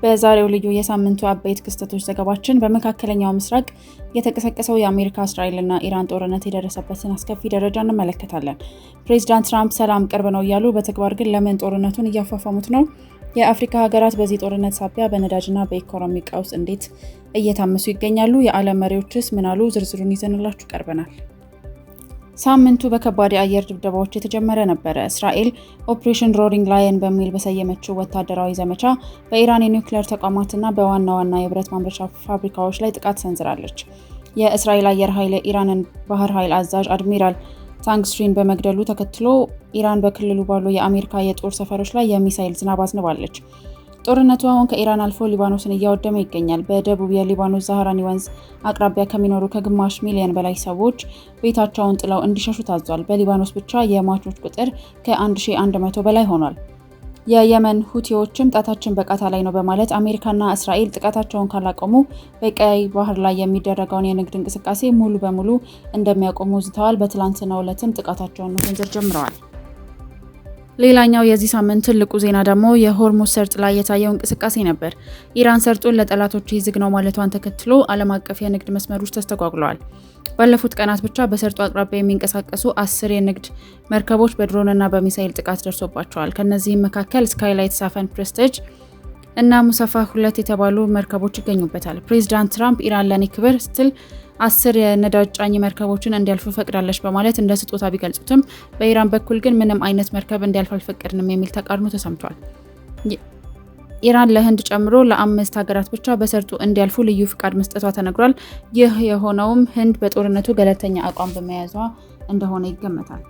በዛሬው ልዩ የሳምንቱ አበይት ክስተቶች ዘገባችን በመካከለኛው ምስራቅ የተቀሰቀሰው የአሜሪካ እስራኤልና ኢራን ጦርነት የደረሰበትን አስከፊ ደረጃ እንመለከታለን። ፕሬዚዳንት ትራምፕ ሰላም ቅርብ ነው እያሉ በተግባር ግን ለምን ጦርነቱን እያፋፋሙት ነው? የአፍሪካ ሀገራት በዚህ ጦርነት ሳቢያ በነዳጅና በኢኮኖሚ ቀውስ እንዴት እየታመሱ ይገኛሉ? የዓለም መሪዎችስ ምን አሉ? ዝርዝሩን ይዘንላችሁ ቀርበናል። ሳምንቱ በከባድ የአየር ድብደባዎች የተጀመረ ነበረ። እስራኤል ኦፕሬሽን ሮሪንግ ላየን በሚል በሰየመችው ወታደራዊ ዘመቻ በኢራን የኒውክሌር ተቋማትና በዋና ዋና የብረት ማምረቻ ፋብሪካዎች ላይ ጥቃት ሰንዝራለች። የእስራኤል አየር ኃይል የኢራንን ባህር ኃይል አዛዥ አድሚራል ታንግስትሪን በመግደሉ ተከትሎ ኢራን በክልሉ ባሉ የአሜሪካ የጦር ሰፈሮች ላይ የሚሳይል ዝናብ አዝንባለች። ጦርነቱ አሁን ከኢራን አልፎ ሊባኖስን እያወደመ ይገኛል። በደቡብ የሊባኖስ ዛህራኒ ወንዝ አቅራቢያ ከሚኖሩ ከግማሽ ሚሊዮን በላይ ሰዎች ቤታቸውን ጥለው እንዲሸሹ ታዟል። በሊባኖስ ብቻ የሟቾች ቁጥር ከ1100 በላይ ሆኗል። የየመን ሁቲዎችም ጣታችን በቃታ ላይ ነው በማለት አሜሪካና እስራኤል ጥቃታቸውን ካላቆሙ በቀይ ባህር ላይ የሚደረገውን የንግድ እንቅስቃሴ ሙሉ በሙሉ እንደሚያቆሙ ዝተዋል። በትላንትናው ዕለትም ጥቃታቸውን መሰንዘር ጀምረዋል። ሌላኛው የዚህ ሳምንት ትልቁ ዜና ደግሞ የሆርሙዝ ሰርጥ ላይ የታየው እንቅስቃሴ ነበር። ኢራን ሰርጡን ለጠላቶች ዝግ ነው ማለቷን ተከትሎ ዓለም አቀፍ የንግድ መስመሮች ተስተጓጉለዋል። ባለፉት ቀናት ብቻ በሰርጡ አቅራቢያ የሚንቀሳቀሱ 10 የንግድ መርከቦች በድሮንና በሚሳኤል ጥቃት ደርሶባቸዋል። ከነዚህም መካከል ስካይላይት ሳፈን ፕሬስቲጅ እና ሙሳፋ 2 የተባሉ መርከቦች ይገኙበታል። ፕሬዚዳንት ትራምፕ ኢራን ለኔ ክብር ስትል 10 የነዳጅ ጫኝ መርከቦችን እንዲያልፉ ፈቅዳለች በማለት እንደ ስጦታ ቢገልጹትም በኢራን በኩል ግን ምንም አይነት መርከብ እንዲያልፍ አልፈቀድንም የሚል ተቃርኖ ተሰምቷል። ኢራን ለህንድ ጨምሮ ለ5 ሀገራት ብቻ በሰርጡ እንዲያልፉ ልዩ ፍቃድ መስጠቷ ተነግሯል። ይህ የሆነውም ህንድ በጦርነቱ ገለልተኛ አቋም በመያዟ እንደሆነ ይገመታል።